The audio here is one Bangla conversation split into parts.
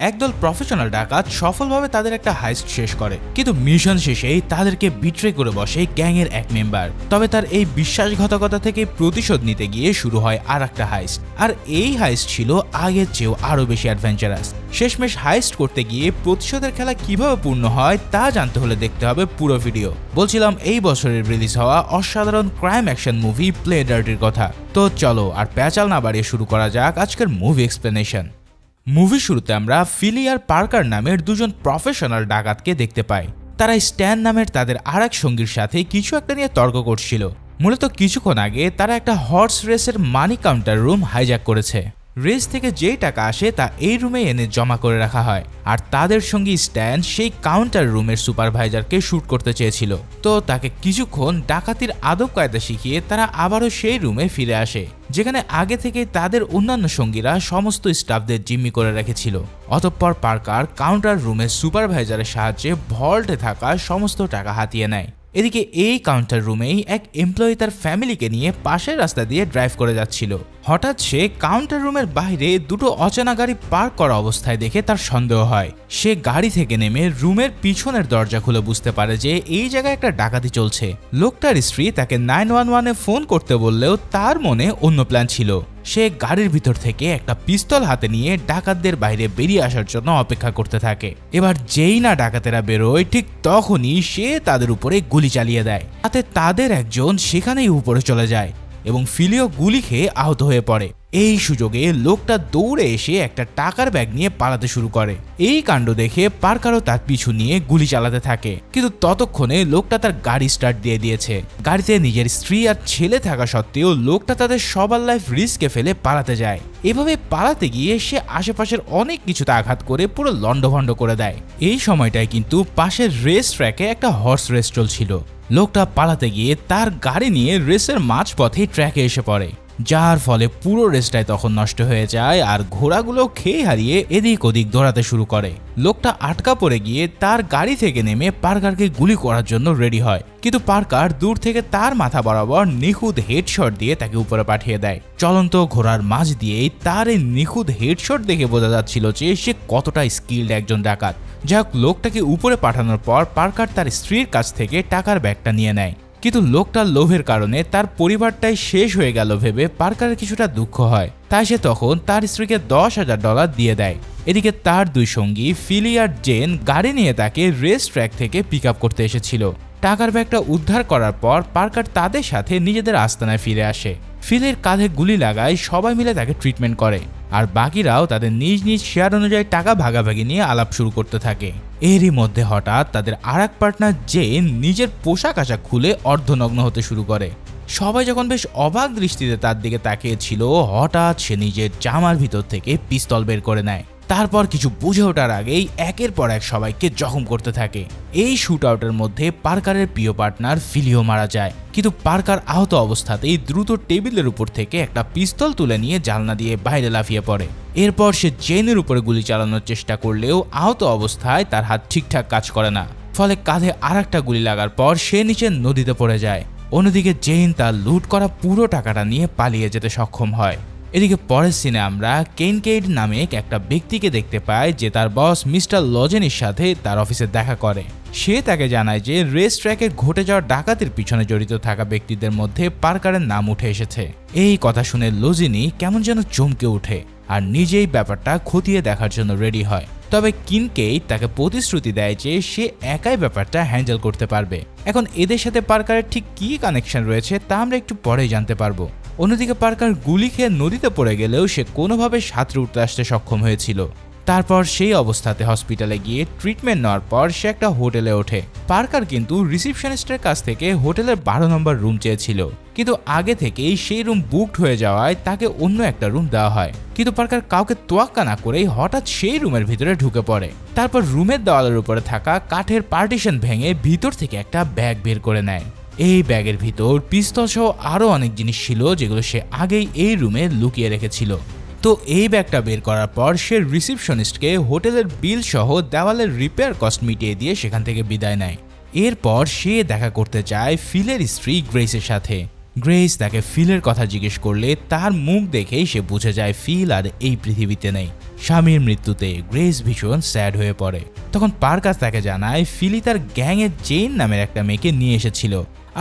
একদল প্রফেশনাল ডাকাত সফলভাবে তাদের একটা হাইস্ট শেষ করে, কিন্তু মিশন শেষেই তাদেরকে বিট্রে করে বসে গ্যাংয়ের এক মেম্বার। তবে তার এই বিশ্বাসঘাতকতা থেকে প্রতিশোধ নিতে গিয়ে শুরু হয় আর একটা হাইস্ট, আর এই হাইস্ট ছিল আগের চেয়েও আরো বেশি অ্যাডভেঞ্চারাস। শেষমেশ হাইস্ট করতে গিয়ে প্রতিশোধের খেলা কিভাবে পূর্ণ হয় তা জানতে হলে দেখতে হবে পুরো ভিডিও। বলছিলাম এই বছরের রিলিজ হওয়া অসাধারণ ক্রাইম অ্যাকশন মুভি প্লে ডার্টির কথা। তো চলো আর প্যাচাল না বাড়িয়ে শুরু করা যাক আজকের মুভি এক্সপ্লেনেশন। মুভি শুরুতে আমরা ফিলি আর পার্কার নামের দুজন প্রফেশনাল ডাকাতকে দেখতে পাই। তারা স্ট্যান নামের তাদের আর এক সঙ্গীর সাথে কিছু একটা নিয়ে তর্ক করছিল। মূলত কিছুক্ষণ আগে তারা একটা হর্স রেসের মানি কাউন্টার রুম হাইজ্যাক করেছে। রেস থেকে যেই টাকা আসে তা এই রুমে এনে জমা করে রাখা হয়, আর তাদের সঙ্গী স্ট্যান সেই কাউন্টার রুমের সুপারভাইজারকে শুট করতে চেয়েছিল। তো তাকে কিছুক্ষণ ডাকাতির আদব কায়দা শিখিয়ে তারা আবারও সেই রুমে ফিরে আসে, যেখানে আগে থেকে তাদের অন্যান্য সঙ্গীরা সমস্ত স্টাফদের জিম্মি করে রেখেছিল। অতঃপর পার্কার কাউন্টার রুমের সুপারভাইজারের সাহায্যে ভল্টে থাকা সমস্ত টাকা হাতিয়ে নেয়। এদিকে এই কাউন্টার রুমেই এক এমপ্লয়ি তার ফ্যামিলিকে নিয়ে পাশের রাস্তা দিয়ে ড্রাইভ করে যাচ্ছিল। হঠাৎ সে কাউন্টার রুমের বাইরে দুটো অচেনা গাড়ি পার্ক করা অবস্থায় দেখে তার সন্দেহ হয়। সে গাড়ি থেকে নেমে রুমের পিছনের দরজা খুলে বুঝতে পারে যে এই জায়গায় একটা ডাকাতি চলছে। লোকটার স্ত্রী তাকে 911-এ ফোন করতে বললেও তার মনে অন্য প্ল্যান ছিল। সে গাড়ির ভিতর থেকে একটা পিস্তল হাতে নিয়ে ডাকাতদের বাইরে বেরিয়ে আসার জন্য অপেক্ষা করতে থাকে। এবার যেই না ডাকাতেরা বেরোয় ঠিক তখনই সে তাদের উপরে গুলি চালিয়ে দেয়। তাতে তাদের একজন সেখানেই উপরে চলে যায় এবং ফিলিও গুলি খেয়ে আহত হয়ে পড়ে। এই সুযোগে লোকটা দৌড়ে এসে একটা টাকার ব্যাগ নিয়ে পালাতে শুরু করে। এই কাণ্ড দেখে পার্কারও তার পিছু নিয়ে গুলি চালাতে থাকে, কিন্তু ততক্ষণে লোকটা তার গাড়ি স্টার্ট দিয়ে দিয়েছে। গাড়িতে নিজের স্ত্রী আর ছেলে থাকা সত্ত্বেও লোকটা তাদের সবার লাইফ রিস্কে ফেলে পালাতে যায়। এভাবে পালাতে গিয়ে সে আশেপাশের অনেক কিছুতে আঘাত করে পুরো লন্ডভন্ড করে দেয়। এই সময়টায় কিন্তু পাশের রেস ট্র্যাকে একটা হর্স রেস চলছিল। লোকটা পালাতে গিয়ে তার গাড়ি নিয়ে রেসের মাঝপথে ট্র্যাকে এসে পড়ে, যার ফলে পুরো রেসটাই তখন নষ্ট হয়ে যায় আর ঘোড়াগুলো খেয়ে হারিয়ে এদিক ওদিক দৌড়াতে শুরু করে। লোকটা আটকা পড়ে গিয়ে তার গাড়ি থেকে নেমে পার্কারকে গুলি করার জন্য রেডি হয়, কিন্তু পার্কার দূর থেকে তার মাথা বরাবর নিখুঁত হেডশট দিয়ে তাকে উপরে পাঠিয়ে দেয়। চলন্ত ঘোড়ার মাঝ দিয়েই তার এই নিখুঁত হেডশট দেখে বোঝা যাচ্ছিল যে সে কতটা স্কিল্ড একজন ডাকাত। যাক, লোকটাকে উপরে পাঠানোর পর পার্কার তার স্ত্রীর কাছ থেকে টাকার ব্যাগটা নিয়ে নেয়, কিন্তু লোকটার লোভের কারণে তার পরিবারটাই শেষ হয়ে গেল ভেবে পার্কারের কিছুটা দুঃখ হয়। তাই সে তখন তার স্ত্রীকে $10,000 দিয়ে দেয়। এদিকে তার দুই সঙ্গী ফিলি আর জেন গাড়ি নিয়ে তাকে রেস ট্র্যাক থেকে পিক আপ করতে এসেছিল। টাকার ব্যাগটা উদ্ধার করার পর পার্কার তাদের সাথে নিজেদের আস্তানায় ফিরে আসে। ফিলির কাঁধে গুলি লাগায় সবাই মিলে তাকে ট্রিটমেন্ট করে, আর বাকিরাও তাদের নিজ নিজ শেয়ার অনুযায়ী টাকা ভাগাভাগি নিয়ে আলাপ শুরু করতে থাকে। এরই মধ্যে হঠাৎ তাদের আর এক পার্টনার জেন নিজের পোশাক আশাক খুলে অর্ধনগ্ন হতে শুরু করে। সবাই যখন বেশ অবাক দৃষ্টিতে তার দিকে তাকিয়েছিল, হঠাৎ সে নিজের জামার ভিতর থেকে পিস্তল বের করে নেয়। তারপর কিছু বুঝে ওঠার আগেই একের পর এক সবাইকে জখম করতে থাকে। এই শুট আউটের মধ্যে পার্কারের প্রিয় পার্টনার ফিলিও মারা যায়, কিন্তু পার্কার আহত অবস্থাতেই দ্রুত টেবিলের উপর থেকে একটা পিস্তল তুলে নিয়ে জানলা দিয়ে বাইরে লাফিয়ে পড়ে। এরপর সে জেনের উপরে গুলি চালানোর চেষ্টা করলেও আহত অবস্থায় তার হাত ঠিকঠাক কাজ করে না, ফলে কাঁধে আর একটা গুলি লাগার পর সে নিচে নদীতে পড়ে যায়। অন্যদিকে জেন তার লুট করা পুরো টাকাটা নিয়ে পালিয়ে যেতে সক্ষম হয়। এদিকে পরের সিনে আমরা কেনকেইড নামে একটা ব্যক্তিকে দেখতে পাই যে তার বস মিস্টার লজেনের সাথে তার অফিসে দেখা করে। সে তাকে জানায় যে রেস ট্র্যাকে ঘটে যাওয়া ডাকাতির পিছনে জড়িত থাকা ব্যক্তিদের মধ্যে পার্কারের নাম উঠে এসেছে। এই কথা শুনে লজিনি কেমন যেন চমকে ওঠে আর নিজেই ব্যাপারটা খতিয়ে দেখার জন্য রেডি হয়। তবে কিনকেইড তাকে প্রতিশ্রুতি দেয় যে সে একাই ব্যাপারটা হ্যান্ডেল করতে পারবে। এখন এদের সাথে পার্কারের ঠিক কী কানেকশন রয়েছে তা আমরা একটু পরেই জানতে পারবো। অন্যদিকে পার্কার গুলি খেয়ে নদীতে পড়ে গেলেও সে কোনোভাবে সাঁতরে উঠতে আসতে সক্ষম হয়েছিল। তারপর সেই অবস্থাতে হসপিটালে গিয়ে ট্রিটমেন্ট নেওয়ার পর সে একটা হোটেলে ওঠে। পার্কার কিন্তু রিসিপশনিস্টের কাছ থেকে হোটেলের 12 নম্বর রুম চেয়েছিল, কিন্তু আগে থেকেই সেই রুম বুকড হয়ে যাওয়ায় তাকে অন্য একটা রুম দেওয়া হয়। কিন্তু পার্কার কাউকে তোয়াক্কা না করেই হঠাৎ সেই রুমের ভিতরে ঢুকে পড়ে। তারপর রুমের দেওয়ালের উপরে থাকা কাঠের পার্টিশন ভেঙে ভিতর থেকে একটা ব্যাগ বের করে নেয়। এই ব্যাগের ভিতর পিস্তল সহ আরো অনেক জিনিস ছিল যেগুলো সে আগেই এই রুমে লুকিয়ে রেখেছিল। তো এই ব্যাগটা বের করার পর সে রিসিপশনিস্টকে হোটেলের বিল সহ দেওয়ালের রিপেয়ার কস্ট মিটিয়ে দিয়ে সেখান থেকে বিদায় নেয়। এরপর সে দেখা করতে চায় ফিলের স্ত্রী গ্রেসের সাথে। গ্রেস তাকে ফিলের কথা জিজ্ঞেস করলে তার মুখ দেখেই সে বুঝে যায় ফিল আর এই পৃথিবীতে নেই। স্বামীর মৃত্যুতে গ্রেস ভীষণ স্যাড হয়ে পড়ে। তখন পার্কার তাকে জানায় ফিলি তার গ্যাংয়ে জেন নামের একটা মেয়েকে নিয়ে এসেছিল,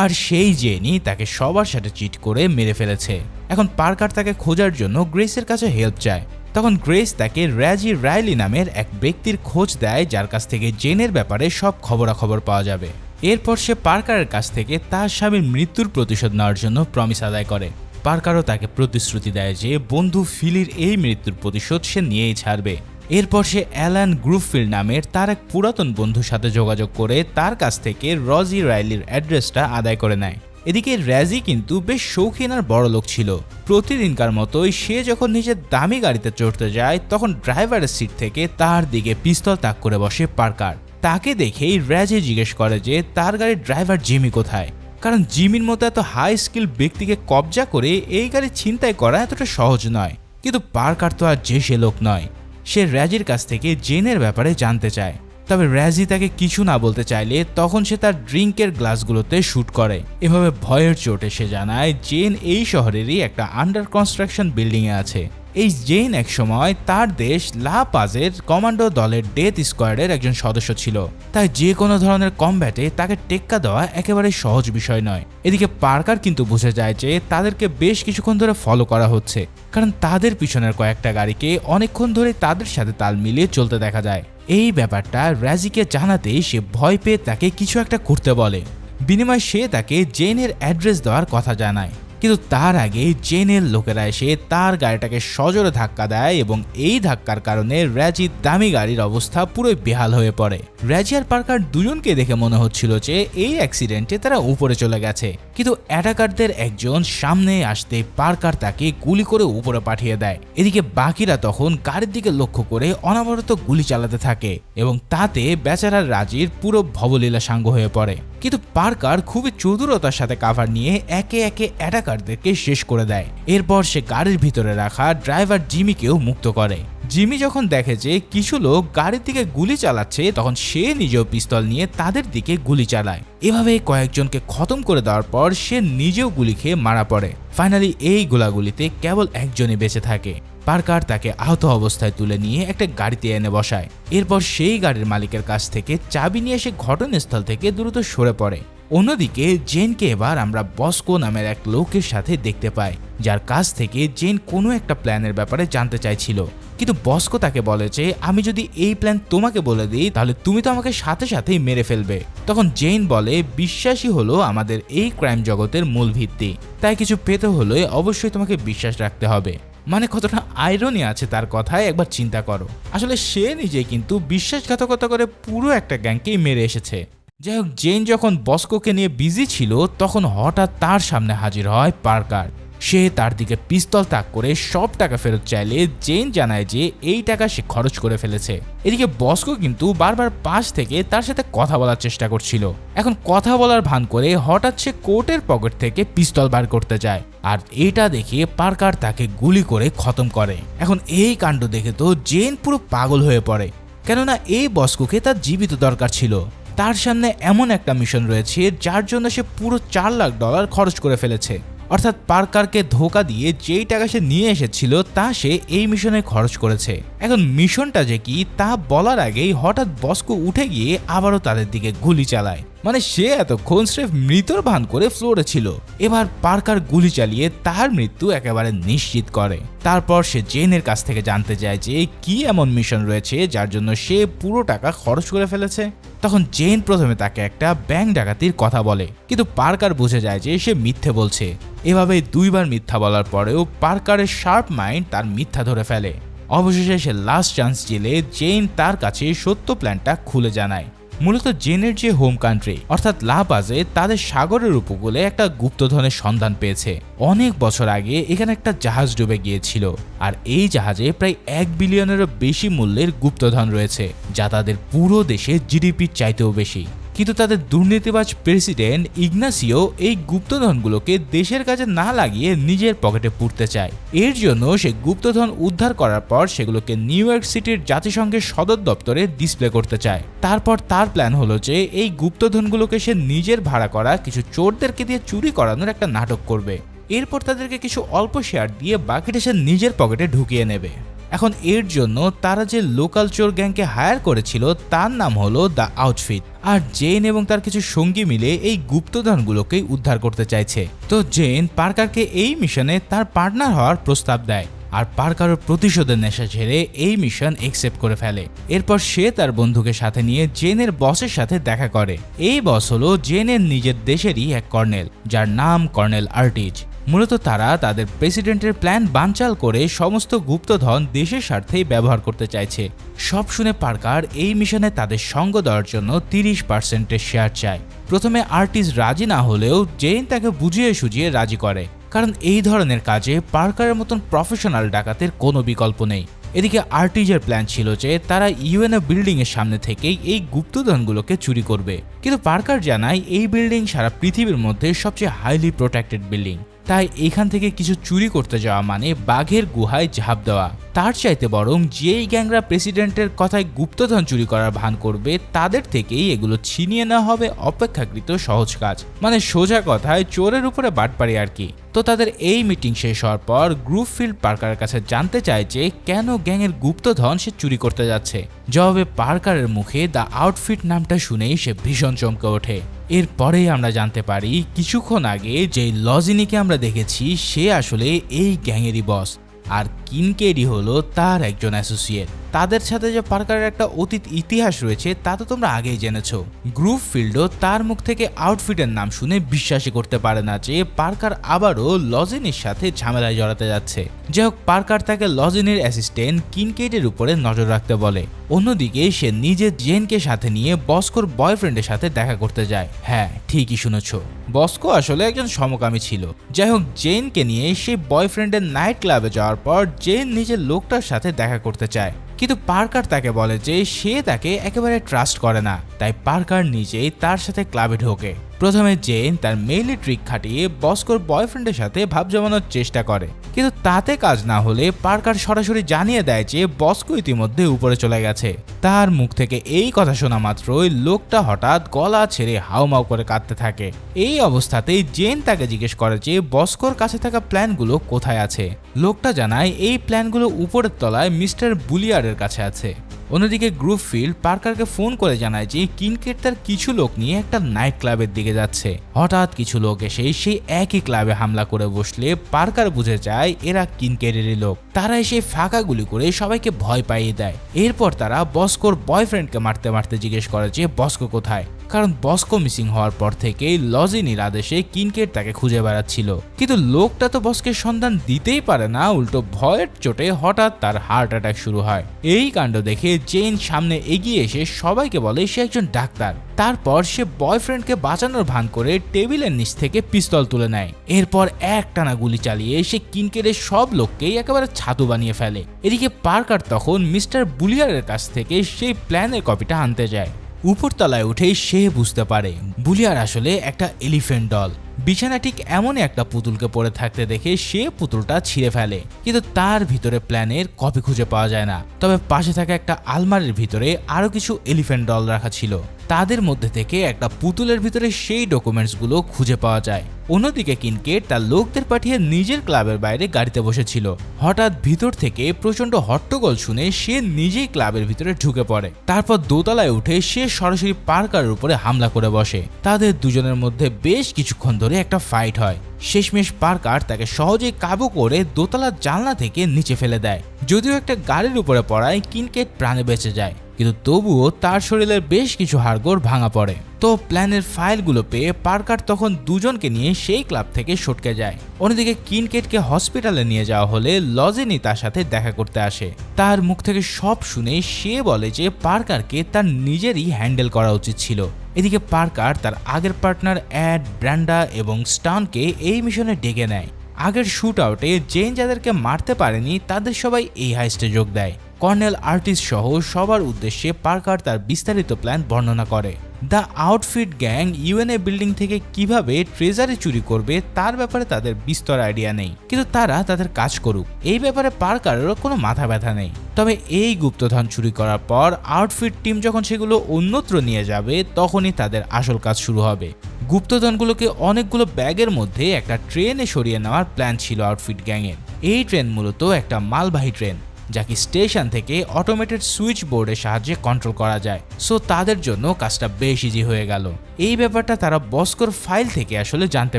আর সেই জেনই তাকে সবার সাথে চিট করে মেরে ফেলেছে। এখন পার্কার তাকে খোঁজার জন্য গ্রেসের কাছে হেল্প চায়। তখন গ্রেস তাকে র্যাজি রাইলি নামের এক ব্যক্তির খোঁজ দেয়, যার কাছ থেকে জেনের ব্যাপারে সব খবরাখবর পাওয়া যাবে। এরপর সে পার্কারের কাছ থেকে তার স্বামীর মৃত্যুর প্রতিশোধ নেওয়ার জন্য প্রমিস আদায় করে। পার্কারও তাকে প্রতিশ্রুতি দেয় যে বন্ধু ফিলির এই মৃত্যুর প্রতিশোধ সে নিয়েই ছাড়বে। এরপর সে অ্যালান গ্রুফিল্ড নামের তার এক পুরাতন বন্ধুর সাথে যোগাযোগ করে তার কাছ থেকে রজি রাইলির অ্যাড্রেসটা আদায় করে নেয়। এদিকে র্যাজি কিন্তু বেশ শৌখিন আর বড় লোক ছিল। প্রতিদিনকার মতোই সে যখন নিজের দামি গাড়িতে চড়তে যায় তখন ড্রাইভারের সিট থেকে তার দিকে পিস্তল তাক করে বসে পার্কার। তাকে দেখেই র্যাজি জিজ্ঞেস করে যে তার গাড়ির ড্রাইভার জিমি কোথায়, কারণ জিমির মতো এত হাই স্কিল ব্যক্তিকে কবজা করে এই গাড়ি ছিনতাই করা এতটা সহজ নয়। কিন্তু পার্কার তো আর যে সে লোক নয়। সে র্যাজির কাছ থেকে জেনের ব্যাপারে জানতে চায়। তবে র্যাজি তাকে কিছু না বলতে চাইলে তখন সে তার ড্রিঙ্কের গ্লাসগুলোতে শুট করে। এভাবে ভয়ের চোটে সে জানায় জেন এই শহরেরই একটা আন্ডার কনস্ট্রাকশন বিল্ডিংয়ে আছে। এই জেন একসময় তার দেশ লা পাজের কমান্ডো দলের ডেথ স্কোয়াডের একজন সদস্য ছিল, তাই যে কোনো ধরনের কমব্যাটে তাকে টেক্কা দেওয়া একেবারে সহজ বিষয় নয়। এদিকে পার্কার কিন্তু বুঝে যায় যে তাদেরকে বেশ কিছুক্ষণ ধরে ফলো করা হচ্ছে, কারণ তাদের পিছনের কয়েকটা গাড়িকে অনেকক্ষণ ধরে তাদের সাথে তাল মিলিয়ে চলতে দেখা যায়। এই ব্যাপারটা র্যাজিকে জানাতেই সে ভয় পেয়ে তাকে কিছু একটা করতে বলে। বিনিময়ে সে তাকে জেনের অ্যাড্রেস দেওয়ার কথা জানায়, কিন্তু তার আগে জেনের লোকেরা এসে তার গাড়িটাকে সজোরে ধাক্কা দেয় এবং এই ধাক্কার কারণে র্যাজির দামি গাড়ির অবস্থা পুরো বেহাল হয়ে পড়ে। র্যাজি আর পার্কার দুজনকে দেখে মনে হচ্ছিল যে এই অ্যাক্সিডেন্টে তারা উপরে চলে গেছে, কিন্তু অ্যাটাকারদের একজন সামনে আসতে পার্কার তাকে গুলি করে উপরে পাঠিয়ে দেয়। এদিকে বাকিরা তখন গাড়ির দিকে লক্ষ্য করে অনবরত গুলি চালাতে থাকে এবং তাতে বেচারা রাজির পুরো ভবলীলা সাঙ্গ হয়ে পড়ে। কিন্তু পার্কার খুবই চতুরতার সাথে কাভার নিয়ে একে একে অ্যাটাকারদেরকে শেষ করে দেয়। এরপর সে গাড়ির ভিতরে রাখা ড্রাইভার জিমিকেও মুক্ত করে। জিমি যখন দেখে যে কিছু লোক গাড়ির দিকে গুলি চালাচ্ছে তখন সে নিজেও পিস্তল নিয়ে তাদের দিকে গুলি চালায়। এভাবে কয়েকজনকে খতম করে দেওয়ার পর সে নিজেও গুলি খেয়ে মারা পড়ে। ফাইনালি এই গোলাগুলিতে কেবল একজনই বেঁচে থাকে। পার্কার তাকে আহত অবস্থায় তুলে নিয়ে একটা গাড়িতে এনে বসায়। এরপর সেই গাড়ির মালিকের কাছ থেকে চাবি নিয়ে এসে ঘটনাস্থল থেকে দ্রুত সরে পড়ে। অন্যদিকে জেনকে এবার আমরা বস্কো নামের এক লোকের সাথে দেখতে পাই, যার কাছ থেকে জেন কোনো একটা প্ল্যানের ব্যাপারে জানতে চাইছিল। কিন্তু বস্কো তাকে বলে যে আমি যদি এই প্ল্যান তোমাকে বলে দিই তাহলে তুমি তো আমাকে সাথে সাথেই মেরে ফেলবে। তখন জেন বলে বিশ্বাসই হলো আমাদের এই ক্রাইম জগতের মূল ভিত্তি, তাই কিছু পেতে হলে অবশ্যই তোমাকে বিশ্বাস রাখতে হবে। মানে কতটা আইরনি আছে তার কথায় একবার চিন্তা করো। আসলে সে নিজে কিন্তু বিশ্বাসঘাতকতা করে পুরো একটা গ্যাংকেই মেরে এসেছে। যাই হোক, জেন যখন বস্কোকে নিয়ে বিজি ছিল তখন হঠাৎ তার সামনে হাজির হয় পার্কার। সে তার দিকে পিস্তল তাক করে সব টাকা ফেরত চাইলে জেন জানায় যে এই টাকা সে খরচ করে ফেলেছে। এদিকে বস্কো কিন্তু বারবার পাশ থেকে তার সাথে কথা বলার চেষ্টা করছিল। এখন কথা বলার ভান করে হঠাৎ সে কোটের পকেট থেকে পিস্তল বার করতে যায়, আর এটা দেখে পার্কার তাকে গুলি করে খতম করে। এখন এই কাণ্ড দেখে তো জেন পুরো পাগল হয়ে পড়ে, কেননা এই বস্কোকে তার জীবিত দরকার ছিল। তার সামনে এমন একটা মিশন রয়েছে যার জন্য সে পুরো $4 লাখ খরচ করে ফেলেছে। অর্থাৎ পার্কারকে ধোকা দিয়ে যেই টাকা সে নিয়ে এসেছিল তা সে এই মিশনে খরচ করেছে। এখন মিশনটা যে কি তা বলার আগেই হঠাৎ বস্কো উঠে গিয়ে আবারও তাদের দিকে গুলি চালায়। মানে সে এতক্ষণ স্রেফ মৃতর ভান করে ফ্লোরে ছিল, এবার পার্কার গুলি চালিয়ে তার মৃত্যু একেবারে নিশ্চিত করে। তারপর সে জেনের কাছ থেকে জানতে চায় যে কি এমন মিশন রয়েছে যার জন্য সে পুরো টাকা খরচ করে ফেলেছে। তখন জেন প্রথমে তাকে একটা ব্যাংক ডাকাতির কথা বলে, কিন্তু পার্কার বুঝে যায় যে সে মিথ্যে বলছে। এভাবে 2 বার মিথ্যা বলার পরেও পার্কারের শার্প মাইন্ড তার মিথ্যা ধরে ফেলে। অবশেষে সে লাস্ট চান্স জেলে জেন তার কাছে সত্য প্ল্যানটা খুলে জানায়। মূলত জেনের যে হোম কান্ট্রি অর্থাৎ লা পাজে তাদের সাগরের উপকূলে একটা গুপ্তধনের সন্ধান পেয়েছে। অনেক বছর আগে এখানে একটা জাহাজ ডুবে গিয়েছিল, আর এই জাহাজে প্রায় $1 বিলিয়নেরও বেশি মূল্যের গুপ্তধন রয়েছে, যা তাদের পুরো দেশে জিডিপির চাইতেও বেশি। কিন্তু তাদের দুর্নীতিবাজ প্রেসিডেন্ট ইগনাসিও এই গুপ্তধনগুলোকে দেশের কাজে না লাগিয়ে নিজের পকেটে পুরতে চায়। এর জন্য সে গুপ্তধন উদ্ধার করার পর সেগুলোকে নিউ ইয়র্ক সিটির জাতিসংঘের সদর দপ্তরে ডিসপ্লে করতে চায়। তারপর তার প্ল্যান হলো যে এই গুপ্তধনগুলোকে সে নিজের ভাড়া করা কিছু চোরদেরকে দিয়ে চুরি করানোর একটা নাটক করবে। এরপর তাদেরকে কিছু অল্প শেয়ার দিয়ে বাকিটা সে নিজের পকেটে ঢুকিয়ে নেবে। এখন এর জন্য তারা যে লোকাল চোর গ্যাংকে হায়ার করেছিল তার নাম হলো দ্য আউটফিট, আর জেন এবং তার কিছু সঙ্গী মিলে এই গুপ্তধনগুলোকে উদ্ধার করতে চাইছে। তো জেন পার্কারকে এই মিশনে তার পার্টনার হওয়ার প্রস্তাব দেয়, আর পার্কারও প্রতিশোধের নেশা ছেড়ে এই মিশন একসেপ্ট করে ফেলে। এরপর সে তার বন্ধুকে সাথে নিয়ে জেনের বসের সাথে দেখা করে। এই বস হলো জেনের নিজের দেশেরই এক কর্নেল, যার নাম কর্নেল আর্টিজ। মূলত তারা তাদের প্রেসিডেন্টের প্ল্যান বানচাল করে সমস্ত গুপ্তধন দেশের স্বার্থেই ব্যবহার করতে চাইছে। সব শুনে পার্কার এই মিশনে তাদের সঙ্গ দেওয়ার জন্য 30% শেয়ার চায়। প্রথমে আর্টিজ রাজি না হলেও জেন তাকে বুঝিয়ে সুঝিয়ে রাজি করে, কারণ এই ধরনের কাজে পার্কারের মতন প্রফেশনাল ডাকাতের কোনো বিকল্প নেই। এদিকে আর্টিজের প্ল্যান ছিল যে তারা ইউএনও বিল্ডিং এর সামনে থেকেই এই গুপ্তধনগুলোকে চুরি করবে, কিন্তু পার্কার জানায় এই বিল্ডিং সারা পৃথিবীর মধ্যে সবচেয়ে হাইলি প্রোটেক্টেড বিল্ডিং, তাই এখান থেকে কিছু চুরি করতে যাওয়া মানে বাঘের গুহায় ঝাঁপ দেওয়া। তার চাইতে বরং যেই গ্যাংরা প্রেসিডেন্টের কথায় গুপ্তধন চুরি করার ভান করবে তাদের থেকেই এগুলো ছিনিয়ে নেওয়া হবে অপেক্ষাকৃত সহজ কাজ, মানে সোজা কথায় চোরের উপরে বাটপাড়ি আর কি। তো তাদের এই মিটিং শেষ হওয়ার পর গ্রুপফিল্ড পার্কারের কাছে জানতে চায় যে কেন গ্যাংয়ের গুপ্তধন সে চুরি করতে যাচ্ছে। জবাবে পার্কারের মুখে দ্য আউটফিট নামটা শুনেই সে ভীষণ চমকে ওঠে। এরপরেই আমরা জানতে পারি কিছুক্ষণ আগে যে লজিনিকে আমরা দেখেছি সে আসলে এই গ্যাংয়েরই বস, আর কিনকেডি হলো তার একজন অ্যাসোসিয়েট। তাদের সাথে যে পার্কারের একটা অতীত ইতিহাস রয়েছে তা তো তোমরা আগেই জেনেছো। গ্রুপফিল্ডও তার মুখ থেকে আউটফিটের নাম শুনে বিশ্বাসই করতে পারে না যে পার্কার আবারও লজিনির সাথে ঝামেলায় জড়াতে যাচ্ছে। যাই হোক, পার্কার তাকে লজিনির অ্যাসিস্ট্যান্ট কিনকেডের উপরে নজর রাখতে বলে। অন্যদিকে সে নিজে জেনকে সাথে নিয়ে বস্কোর বয়ফ্রেন্ডের সাথে দেখা করতে যায়। হ্যাঁ, ঠিকই শুনেছ, বস্কো আসলে একজন সমকামী ছিল। যাই হোক, জেনকে নিয়ে সেই বয়ফ্রেন্ডের নাইট ক্লাবে যাওয়ার পর জেন নিজের লোকটার সাথে দেখা করতে চায়, কিন্তু পার্কার তাকে বলে যে সে তাকে একেবারে ট্রাস্ট করে না। তাই পার্কার নিজেই তার সাথে ক্লাবে ঢোকে। প্রথমে জেন তার মেইলি ট্রিক খাটিয়ে বস্কোর বয়ফ্রেন্ডের সাথে ভাব জমানোর চেষ্টা করে, কিন্তু তাতে কাজ না হলে পার্কার সরাসরি জানিয়ে দেয় যে বস্কো ইতিমধ্যে উপরে চলে গেছে। তার মুখ থেকে এই কথা শোনা মাত্রই লোকটা হঠাৎ গলা ছেড়ে হাউমাউ করে কাঁদতে থাকে। এই অবস্থাতেই জেন তাকে জিজ্ঞেস করে যে বস্কোর কাছে থাকা প্ল্যানগুলো কোথায় আছে। লোকটা জানায় এই প্ল্যানগুলো উপরের তলায় মিস্টার বুলিয়ারের কাছে আছে। অন্যদিকে গ্রুপফিল্ড পার্কারকে ফোন করে জানায় যে কিনকেড তার কিছু লোক নিয়ে একটা নাইট ক্লাবের দিকে যাচ্ছে। হঠাৎ কিছু লোক এসে সেই একই ক্লাবে হামলা করে বসলে পার্কার বুঝে যায় এরা কিনকেডেরই লোক। তারা এসে ফাঁকা গুলি করে সবাইকে ভয় পাইয়ে দেয়। এরপর তারা বস্কোর বয়ফ্রেন্ডকে মারতে মারতে জিজ্ঞেস করে যে বস্কো কোথায়, কারণ বস্কো মিসিং হওয়ার পর থেকেই লজিনির আদেশে কিনকেড তাকে খুঁজে বেড়াচ্ছিল। কিন্তু লোকটা তো বস্কের সন্ধান দিতেই পারে না, উল্টো ভয়ের চোটে হঠাৎ তার হার্ট অ্যাটাক শুরু হয়। এই কাণ্ড দেখে জেন সামনে এগিয়ে এসে সবাইকে বলে সে একজন ডাক্তার। তারপর সে বয়ফ্রেন্ডকে বাঁচানোর ভান করে টেবিলের নিচ থেকে পিস্তল তুলে নেয়। এরপর একটানা গুলি চালিয়ে সে কিনকেডের সব লোককেই একেবারে ছাতু বানিয়ে ফেলে। এদিকে পার্কার তখন মিস্টার বুলিয়ারের কাছ থেকে সেই প্ল্যানের কপিটা আনতে যায়। উপরতলায় উঠেই সে বুঝতে পারে বুলিয়ার আসলে একটা এলিফ্যান্ট ডল। বিছানা ঠিক এমনই একটা পুতুলকে পড়ে থাকতে দেখে সে পুতুলটা ছিঁড়ে ফেলে, কিন্তু তার ভিতরে প্ল্যানের কপি খুঁজে পাওয়া যায় না। তবে পাশে থাকা একটা আলমারির ভিতরে আরো কিছু এলিফ্যান্ট ডল রাখা ছিল। তাদের মধ্যে থেকে একটা পুতুলের ভিতরে সেই ডকুমেন্টসগুলো খুঁজে পাওয়া যায়। অন্যদিকে কিনকেড তার লোকদের পাঠিয়ে নিজের ক্লাবের বাইরে গাড়িতে বসেছিল। হঠাৎ ভিতর থেকে প্রচন্ড হট্টগোল শুনে সে নিজেই ক্লাবের ভিতরে ঢুকে পড়ে। তারপর দোতলায় উঠে সে সরাসরি পার্কারের উপরে হামলা করে বসে। তাদের দুজনের মধ্যে বেশ কিছুক্ষণ ধরে একটা ফাইট হয়। শেষমেশ পার্কার তাকে সহজেই কাবু করে দোতলার জানলা থেকে নিচে ফেলে দেয়। যদিও একটা গাড়ির উপরে পড়ায় কিনকেড প্রাণে বেঁচে যায়, কিন্তু তবুও তার শরীরের বেশ কিছু হাড়গোড় ভাঙা পড়ে। তো প্ল্যানের ফাইলগুলো পেয়ে পার্কার তখন দুজনকে নিয়ে সেই ক্লাব থেকে সটকে যায়। অন্যদিকে কিনকেডকে হসপিটালে নিয়ে যাওয়া হলে লজিনি তার সাথে দেখা করতে আসে। তার মুখ থেকে সব শুনে সে বলে যে পার্কারকে তার নিজেরই হ্যান্ডেল করা উচিত ছিল। এদিকে পার্কার তার আগের পার্টনার অ্যাড, ব্র্যান্ডা এবং স্টানকে এই মিশনে ডেকে নেয়। আগের শুট আউটে জেন যাদেরকে মারতে পারেনি তাদের সবাই এই হাইস্টে যোগ দেয়। কর্নেল আর্টিস সহ সবার উদ্দেশ্যে পার্কার তার বিস্তারিত প্ল্যান বর্ণনা করে। দ্য আউটফিট গ্যাং ইউএনএ বিল্ডিং থেকে কিভাবে ট্রেজারি চুরি করবে তার ব্যাপারে তাদের বিস্তর আইডিয়া নেই, কিন্তু তারা তাদের কাজ করুক এই ব্যাপারে পার্কারেরও কোনো মাথা ব্যথা নেই। তবে এই গুপ্তধন চুরি করার পর আউটফিট টিম যখন সেগুলো অন্যত্র নিয়ে যাবে তখনই তাদের আসল কাজ শুরু হবে। গুপ্তধনগুলোকে অনেকগুলো ব্যাগের মধ্যে একটা ট্রেনে সরিয়ে নেওয়ার প্ল্যান ছিল আউটফিট গ্যাংয়ের। এই ট্রেন মূলত একটা মালবাহী ট্রেন, যাকে স্টেশন থেকে অটোমেটেড সুইচ বোর্ডের সাহায্যে কন্ট্রোল করা যায়। সো তাদের জন্য কাজটা বেশ ইজি হয়ে গেল। এই ব্যাপারটা তারা বস্কোর ফাইল থেকে আসলে জানতে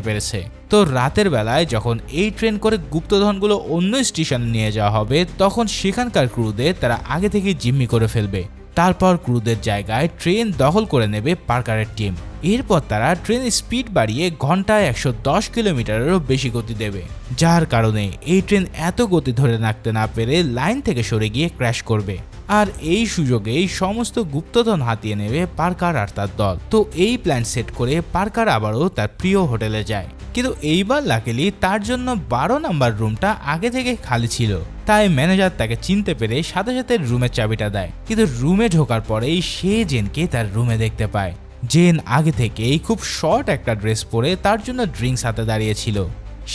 পেরেছে। তো রাতের বেলায় যখন এই ট্রেন করে গুপ্তধনগুলো অন্য স্টেশনে নিয়ে যাওয়া হবে তখন সেখানকার ক্রুদের তারা আগে থেকেই জিম্মি করে ফেলবে। তারপর ক্রুদের জায়গায় ট্রেন দখল করে নেবে পার্কারের টিম। এরপর তারা ট্রেনের স্পিড বাড়িয়ে ঘন্টায় 110 কিলোমিটারেরও বেশি গতি দেবে, যার কারণে এই ট্রেন এত গতি ধরে রাখতে না পেরে লাইন থেকে সরে গিয়ে ক্র্যাশ করবে। আর এই সুযোগেই সমস্ত গুপ্তধন হাতিয়ে নেবে পার্কার আর তার দল। তো এই প্ল্যান সেট করে পার্কার আবারও তার প্রিয় হোটেলে যায়, কিন্তু এইবার লাকিলি তার জন্য 12 নাম্বার রুমটা আগে থেকে খালি ছিল। তাই ম্যানেজার তাকে চিনতে পেরে সাথে সাথে রুমের চাবিটা দেয়। কিন্তু রুমে ঢোকার পরেই সে জেনকে তার রুমে দেখতে পায়। জেন আগে থেকেই খুব শর্ট একটা ড্রেস পরে তার জন্য ড্রিঙ্কস হাতে দাঁড়িয়েছিল।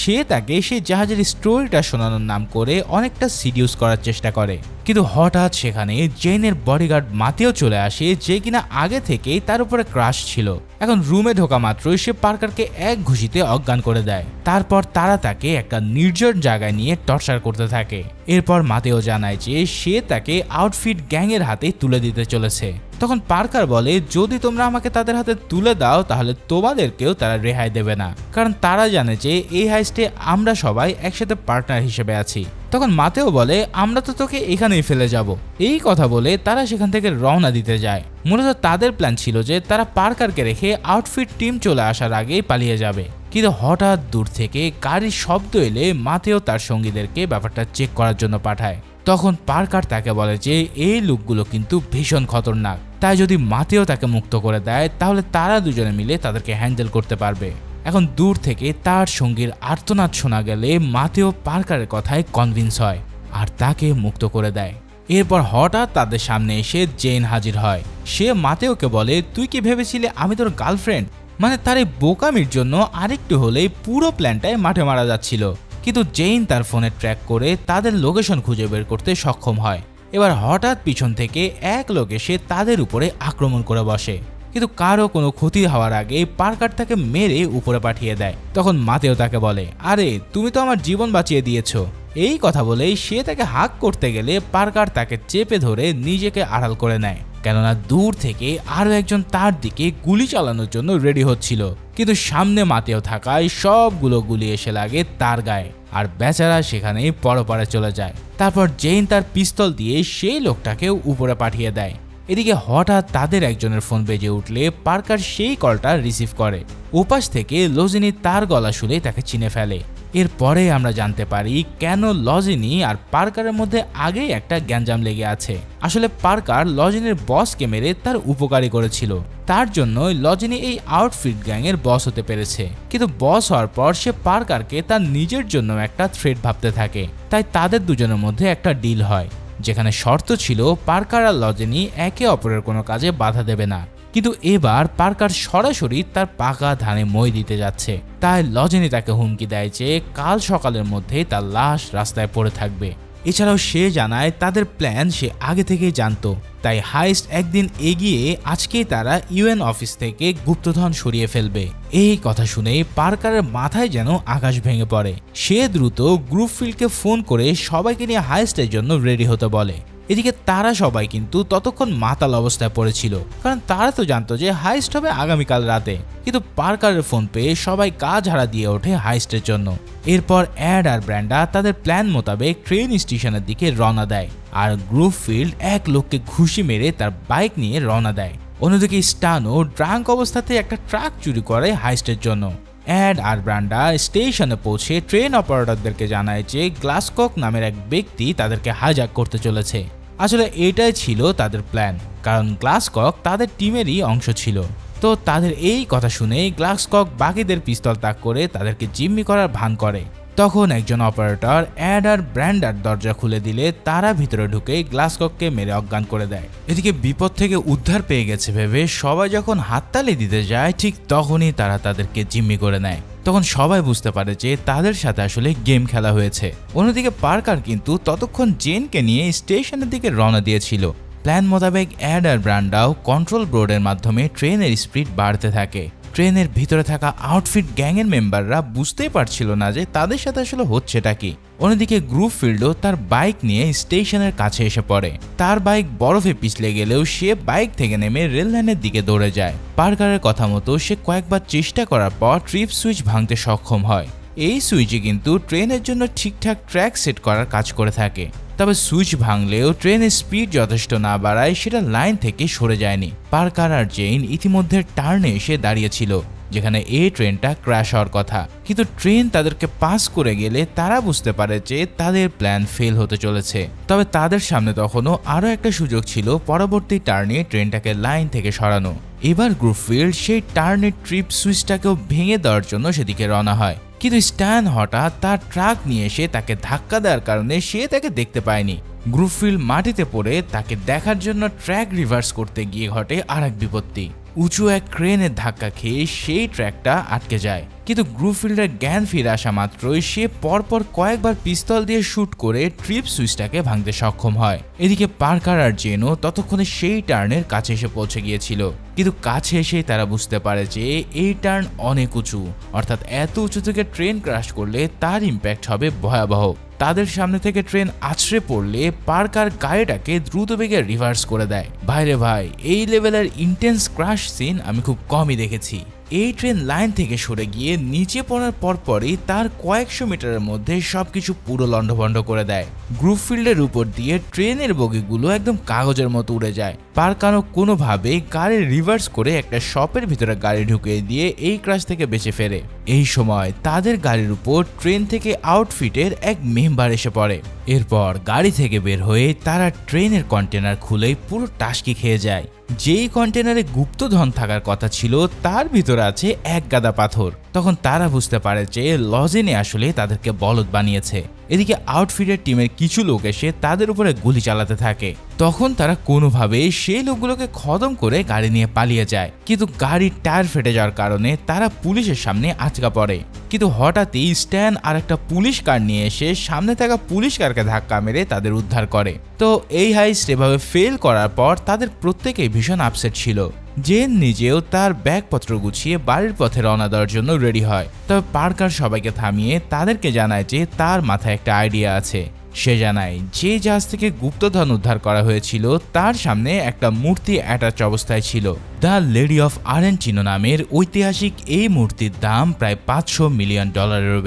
সে তাকে সেই জাহাজের স্টোরিটা শোনানোর নাম করে অনেকটা সিডিউস করার চেষ্টা করে, কিন্তু হঠাৎ সেখানে জেনের বডিগার্ড মাতেও চলে আসে, যে কিনা আগে থেকেই তার উপরে ক্রাশ ছিল। এখন রুমে ঢোকা মাত্রই সে পার্কারকে এক ঘুষিতে অজ্ঞান করে দেয়। তারপর তারা তাকে একটা নির্জন জায়গায় নিয়ে টর্চার করতে থাকে। এরপর মাতেও জানায় যে সে তাকে আউটফিট গ্যাংয়ের হাতে তুলে দিতে চলেছে। তখন পার্কার বলে, যদি তোমরা আমাকে তাদের হাতে তুলে দাও তাহলে তোমাদেরকেও তারা রেহাই দেবে না, কারণ তারা জানে যে এই হাইস্টে আমরা সবাই একসাথে পার্টনার হিসেবে আছি। তখন মাতেও বলে, আমরা তো তোকে এখানেই ফেলে যাব। এই কথা বলে তারা সেখান থেকে রওনা দিতে যায়। মূলত তাদের প্ল্যান ছিল যে তারা পার্কারকে রেখে আউটফিট টিম চলে আসার আগেই পালিয়ে যাবে। কিন্তু হঠাৎ দূর থেকে গাড়ির শব্দ এলে মাতেও তার সঙ্গীদেরকে ব্যাপারটা চেক করার জন্য পাঠায়। তখন পার্কার তাকে বলে যে এই লোকগুলো কিন্তু ভীষণ খতরনাক, তাই যদি মাতেও তাকে মুক্ত করে দেয় তাহলে তারা দুজনে মিলে তাদেরকে হ্যান্ডেল করতে পারবে। এখন দূর থেকে তার সঙ্গীর আর্তনাদ শোনা গেলে মাতেও পার্কারের কথায় কনভিন্স হয় আর তাকে মুক্ত করে দেয়। এরপর হঠাৎ তাদের সামনে এসে জেন হাজির হয়। সে মাতেওকে বলে, তুই কি ভেবেছিলি আমি তোর গার্লফ্রেন্ড? মানে তার এই বোকামির জন্য আরেকটু হলেই পুরো প্ল্যানটাই মাঠে মারা যাচ্ছিল। কিন্তু জেইন তার ফোনে ট্র্যাক করে তাদের লোকেশন খুঁজে বের করতে সক্ষম হয়। এবার হঠাৎ পিছন থেকে এক লোক এসে তাদের উপরে আক্রমণ করে বসে, কিন্তু কারো কোনো ক্ষতি হওয়ার আগে পার্কার তাকে মেরে উপরে পাঠিয়ে দেয়। তখন মাতেও তাকে বলে, আরে তুমি তো আমার জীবন বাঁচিয়ে দিয়েছো। এই কথা বলেই সে তাকে হাক করতে গেলে পার্কার তাকে চেপে ধরে নিজেকে আড়াল করে নেয়, কেননা দূর থেকে আরো একজন তার দিকে গুলি চালানোর জন্য রেডি হচ্ছিল। কিন্তু সামনে মাতেও থাকায় সবগুলো গুলি এসে লাগে তার গায়ে, আর বেচারা সেখানেই পরপারে চলে যায়। তারপর জেইন তার পিস্তল দিয়ে সেই লোকটাকেও উপরে পাঠিয়ে দেয়। এদিকে হঠাৎ তাদের একজনের ফোন বেজে উঠলে পার্কার সেই কলটা রিসিভ করে। ওপাশ থেকে লজিনি তার গলা শুনে তাকে চিনে ফেলে। এরপরে আমরা জানতে পারি কেন লজিনি আর পার্কারের মধ্যে আগেই একটা গ্যাঞ্জাম লেগে আছে। আসলে পার্কার লজিনির বসকে মেরে তার উপকারী করেছিল, তার জন্যই লজিনি এই আউটফিট গ্যাংয়ের বস হতে পেরেছে। কিন্তু বস হওয়ার পর সে পার্কারকে তার নিজের জন্য একটা থ্রেট ভাবতে থাকে। তাই তাদের দুজনের মধ্যে একটা ডিল হয়, যেখানে শর্ত ছিল পার্কার আর লজিনি একে অপরের কোনো কাজে বাধা দেবে না। কিন্তু এবার পার্কার সরাসরি তার পাকা ধানে মই দিতে যাচ্ছে। তাই লজিনি তাকে হুমকি দেয় যে কাল সকালের মধ্যে তার লাশ রাস্তায় পড়ে থাকবে। এছাড়াও সে জানায় তাদের প্ল্যান সে আগে থেকেই জানতো, তাই হাইস্ট একদিন এগিয়ে আজকেই তারা ইউএন অফিস থেকে গুপ্তধন সরিয়ে ফেলবে। এই কথা শুনে পার্কারের মাথায় যেন আকাশ ভেঙে পড়ে। সে দ্রুত গ্রুপ ফিল্ডকে ফোন করে সবাইকে নিয়ে হাইস্টের জন্য রেডি হতে বলে। এদিকে তারা সবাই কিন্তু ততক্ষণ মাতাল অবস্থায় পড়েছিল, কারণ তারা তো জানতো যে হাইস্ট হবে আগামীকাল রাতে। কিন্তু পার্কারের ফোন পেয়ে সবাই কাজ হারা দিয়ে ওঠে হাইস্টের জন্য। এরপর অ্যাড আর ব্র্যান্ডা তাদের প্ল্যান মোতাবেক ট্রেন স্টেশনের দিকে রওনা দেয়, আর গ্রুপ ফিল্ড এক লোককে ঘুষি মেরে তার বাইক নিয়ে রওনা দেয়। অন্যদিকে স্টানো ড্রাঙ্ক অবস্থাতে একটা ট্রাক চুরি করে হাইস্টের জন্য। অ্যাড আর ব্র্যান্ডা স্টেশনে পৌঁছে ট্রেন অপারেটরদেরকে জানায় যে গ্লাসকক নামের এক ব্যক্তি তাদেরকে হাইজ্যাক করতে চলেছে। আসলে এটাই ছিল তাদের প্ল্যান, কারণ গ্লাসকক তাদের টিমেরই অংশ ছিল। তো তাদের এই কথা শুনে গ্লাসকক বাকিদের পিস্তল তাক করে তাদেরকে জিম্মি করার ভান করে। তখন একজন অপারেটর অ্যাডার ব্র্যান্ডার দরজা খুলে দিলে তারা ভিতরে ঢুকে গ্লাসকককে মেরে অজ্ঞান করে দেয়। এদিকে বিপদ থেকে উদ্ধার পেয়ে গেছে ভেবে সবাই যখন হাততালি দিতে যায় ঠিক তখনই তারা তাদেরকে জিম্মি করে নেয়। তখন সবাই বুঝতে পারে যে তাদের সাথে আসলে গেম খেলা হয়েছে। অন্যদিকে পার্কার কিন্তু ততক্ষণ জেনকে নিয়ে স্টেশনের দিকে রওনা দিয়েছিল। প্ল্যান মোতাবেক অ্যাডার ব্র্যান্ডাও কন্ট্রোল বোর্ডের মাধ্যমে ট্রেনের স্পিড বাড়তে থাকে। ট্রেনের ভিতরে থাকা আউটফিট গ্যাংয়ের মেম্বাররা বুঝতেই পারছিল না যে তাদের সাথে আসলে হচ্ছেটা কি। অন্যদিকে গ্রুপফিল্ডও তার বাইক নিয়ে স্টেশনের কাছে এসে পড়ে। তার বাইক বরফে পিছলে গেলেও সে বাইক থেকে নেমে রেল লাইনের দিকে দৌড়ে যায়। পার্কারের কথা মতো সে কয়েকবার চেষ্টা করার পর ট্রিপ সুইচ ভাঙতে সক্ষম হয়। এই সুইচে কিন্তু ট্রেনের জন্য ঠিকঠাক ট্র্যাক সেট করার কাজ করে থাকে। তবে সুইচ ভাঙলেও ট্রেনের স্পিড যথেষ্ট না বাড়ায় সেটা লাইন থেকে সরে যায়নি। পার্কার আর জেইন ইতিমধ্যে টার্নে এসে দাঁড়িয়েছিল যেখানে এই ট্রেনটা ক্র্যাশ হওয়ার কথা, কিন্তু ট্রেন তাদেরকে পাস করে গেলে তারা বুঝতে পারে যে তাদের প্ল্যান ফেল হতে চলেছে। তবে তাদের সামনে তখনও আরও একটা সুযোগ ছিল পরবর্তী টার্নে ট্রেনটাকে লাইন থেকে সরানো। এবার গ্রুপফিল্ড সেই টার্নের ট্রিপ সুইচটাকেও ভেঙে দেওয়ার জন্য সেদিকে রওনা হয়, কিন্তু স্ট্যান হঠাৎ তার ট্রাক নিয়ে এসে তাকে ধাক্কা দেওয়ার কারণে সে তাকে দেখতে পায়নি। গ্রুপফিল্ড মাটিতে পড়ে তাকে দেখার জন্য ট্র্যাক রিভার্স করতে গিয়ে ঘটে আরেক বিপত্তি। উঁচু এক ক্রেনের ধাক্কা খেয়ে সেই ট্র্যাকটা আটকে যায়, কিন্তু গ্রুপফিল্ডের জ্ঞান ফিরে আসা মাত্রই সে পরপর কয়েকবার পিস্তল দিয়ে শুট করে ট্রিপ সুইচটাকে ভাঙতে সক্ষম হয়। এদিকে পার্কার আর জেনও ততক্ষণে সেই টার্নের কাছে এসে পৌঁছে গিয়েছিল, কিন্তু কাছে এসে তারা বুঝতে পারে যে এই টার্ন অনেক উঁচু, অর্থাৎ এত উঁচু থেকে ট্রেন ক্র্যাশ করলে তার ইম্প্যাক্ট হবে ভয়াবহ। তাদের সামনে থেকে ট্রেন আছড়ে পড়লে পার্কার গাড়িটাকে দ্রুত বেগে রিভার্স করে দেয়। ভাইরে ভাই, এই লেভেলের ইন্টেন্স ক্র্যাশ সিন আমি খুব কমই দেখেছি। এই ট্রেন লাইন থেকে সরে গিয়ে নিচে পড়ার পরপরই তার কয়েকশো মিটারের মধ্যে সবকিছু পুরো লন্ডভন্ড করে দেয়। গ্রুপফিল্ডের উপর দিয়ে ট্রেনের বগিগুলো একদম কাগজের মতো উড়ে যায়। পার্কারও কোনোভাবে গাড়ি রিভার্স করে একটা শপের ভিতরে গাড়ি ঢুকিয়ে দিয়ে এই ক্র্যাশ থেকে বেঁচে ফেরে। এই সময় তাদের গাড়ির উপর ট্রেন থেকে আউটফিটের এক মেম্বার এসে পড়ে। এরপর গাড়ি থেকে বের হয়ে তারা ট্রেনের কন্টেনার খুলেই পুরো টাসকি খেয়ে যায়। যেই কন্টেনারে গুপ্তধন থাকার কথা ছিল তার ভিতরে আছে এক গাদা পাথর। তখন তারা বুঝতে পারে যে লজেনে আসলে তাদেরকে বলদ বানিয়েছে। এদিকে আউটফিটের টিমের কিছু লোক এসে তাদের উপরে গুলি চালাতে থাকে। তখন তারা কোনোভাবে সেই লোকগুলোকে খতম করে গাড়ি নিয়ে পালিয়ে যায়, কিন্তু গাড়ির টায়ার ফেটে যাওয়ার কারণে তারা পুলিশের সামনে আটকা পড়ে। কিন্তু হঠাৎই স্ট্যান আর একটা পুলিশ কার নিয়ে এসে সামনে থাকা পুলিশ কারকে ধাক্কা মেরে তাদের উদ্ধার করে। তো এই হাইস্ট এভাবে ফেল করার পর তাদের প্রত্যেকেই ভীষণ আপসেট ছিল। জেন নিজেও তার ব্যাগপত্র গুছিয়ে বাড়ির পথে রওনা দেওয়ার জন্য রেডি হয়। তবে পার্কার সবাইকে থামিয়ে তাদেরকে জানায় যে তার মাথায় একটা আইডিয়া আছে। সে জানায় যে জাহাজ থেকে গুপ্তধন উদ্ধার করা হয়েছিল তার সামনে একটা মূর্তি অ্যাটাচ অবস্থায় ছিল। দ্য লেডি অফ আরেনচিনো নামের ঐতিহাসিক এই মূর্তির দাম প্রায় $500 মিলিয়ন